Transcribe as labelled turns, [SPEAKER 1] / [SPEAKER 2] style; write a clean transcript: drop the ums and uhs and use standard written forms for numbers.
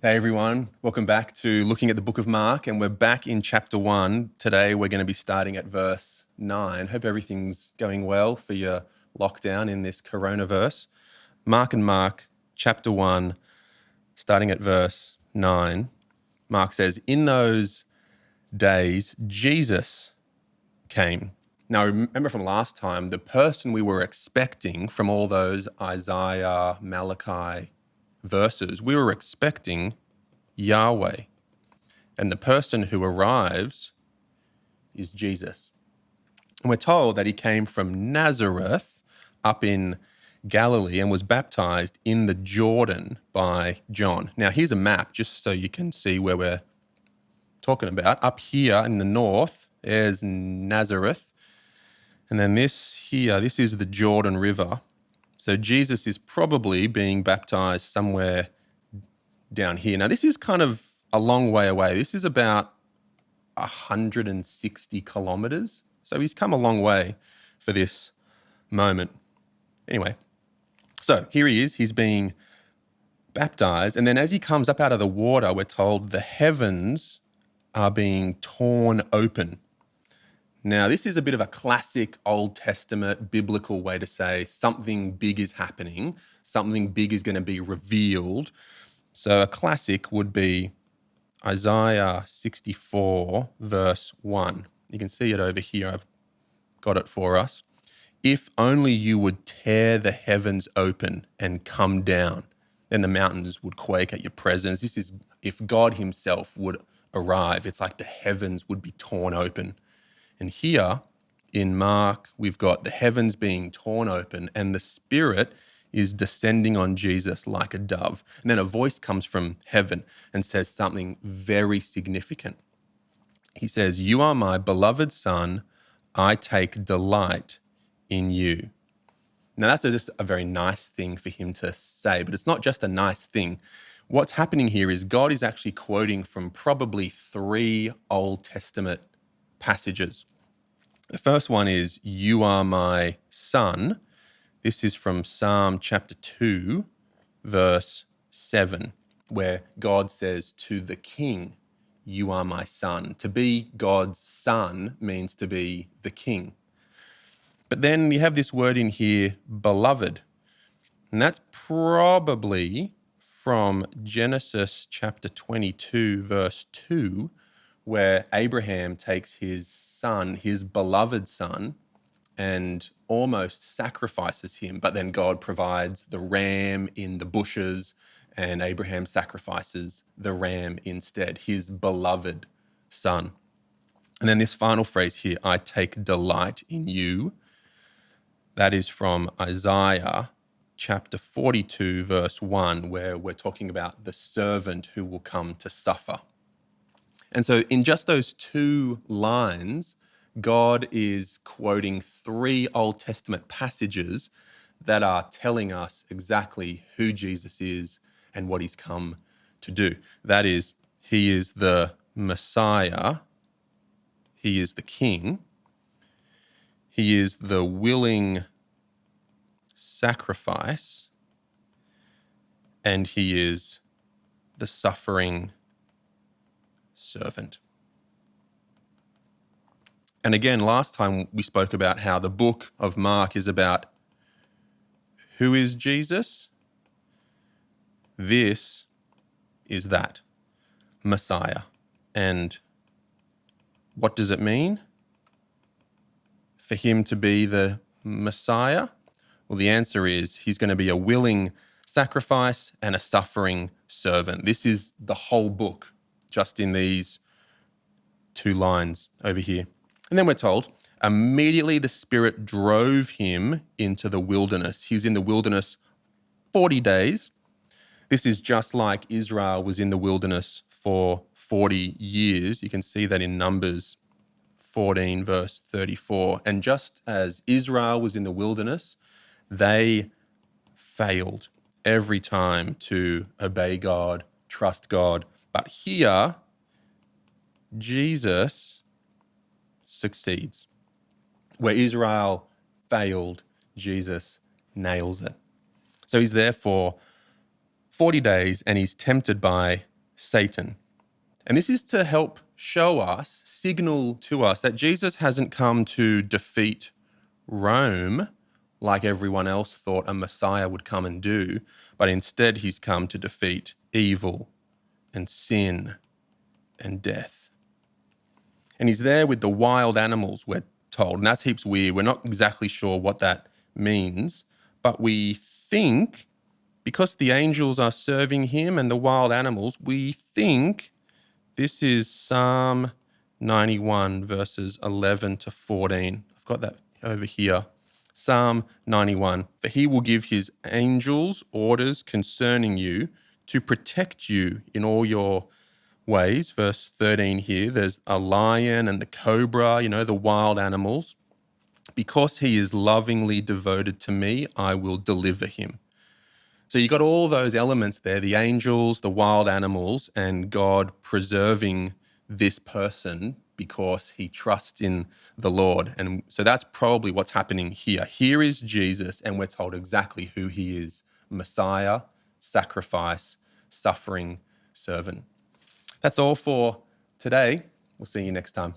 [SPEAKER 1] Hey everyone, welcome back to looking at the book of Mark, and we're back in chapter 1. Today we're going to be starting at verse 9. Hope everything's going well for your lockdown in this coronavirus. Mark chapter 1, starting at verse 9. Mark says, "In those days, Jesus came." Now, remember from last time, the person we were expecting from all those Isaiah, Malachi verses, we were expecting Yahweh. And the person who arrives is Jesus. And we're told that he came from Nazareth up in Galilee and was baptized in the Jordan by John. Now, here's a map just so you can see where we're talking about. Up here in the north, there's Nazareth. And then this here, this is the Jordan River. So Jesus is probably being baptized somewhere down here. Now, this is kind of a long way away. This is about 160 kilometers. So he's come a long way for this moment. Anyway, so here he is. He's being baptized. And then as he comes up out of the water, we're told the heavens are being torn open. Now, this is a bit of a classic Old Testament biblical way to say something big is happening, something big is going to be revealed. So a classic would be Isaiah 64, verse 1. You can see it over here. I've got it for us. "If only you would tear the heavens open and come down, then the mountains would quake at your presence." This is if God himself would arrive. It's like the heavens would be torn open. And here in Mark, we've got the heavens being torn open and the Spirit is descending on Jesus like a dove. And then a voice comes from heaven and says something very significant. He says, "You are my beloved Son. I take delight in you." Now, that's just a very nice thing for him to say, but it's not just a nice thing. What's happening here is God is actually quoting from probably 3 Old Testament passages. The first one is, "You are my son." This is from Psalm chapter 2, verse 7, where God says to the king, "You are my son." To be God's son means to be the king. But then you have this word in here, beloved. And that's probably from Genesis chapter 22, verse 2, where Abraham takes his son, his beloved son, and almost sacrifices him. But then God provides the ram in the bushes, and Abraham sacrifices the ram instead, his beloved son. And then this final phrase here, "I take delight in you," that is from Isaiah chapter 42, verse 1, where we're talking about the servant who will come to suffer. And so in just those 2 lines, God is quoting 3 Old Testament passages that are telling us exactly who Jesus is and what he's come to do. That is, he is the Messiah, he is the King, he is the willing sacrifice, and he is the suffering servant. And again, last time we spoke about how the book of Mark is about who is Jesus. This is that Messiah. And what does it mean for him to be the Messiah? Well, the answer is he's going to be a willing sacrifice and a suffering servant. This is the whole book, just in these 2 lines over here. And then we're told, immediately the Spirit drove him into the wilderness. He was in the wilderness 40 days. This is just like Israel was in the wilderness for 40 years. You can see that in Numbers 14, verse 34. And just as Israel was in the wilderness, they failed every time to obey God, trust God. But here, Jesus succeeds. Where Israel failed, Jesus nails it. So he's there for 40 days and he's tempted by Satan. And this is to help show us, signal to us that Jesus hasn't come to defeat Rome like everyone else thought a Messiah would come and do, but instead he's come to defeat evil and sin and death. And he's there with the wild animals, we're told, and that's heaps weird. We're not exactly sure what that means, but we think because the angels are serving him and the wild animals, we think this is Psalm 91, verses 11 to 14. I've got that over here. Psalm 91. For he will give his angels orders concerning you to protect you in all your ways. Verse 13 here, there's a lion and the cobra, the wild animals. Because he is lovingly devoted to me, I will deliver him. So you got all those elements there, the angels, the wild animals, and God preserving this person because he trusts in the Lord. And so that's probably what's happening here. Here is Jesus, and we're told exactly who he is: Messiah, sacrifice, suffering servant. That's all for today. We'll see you next time.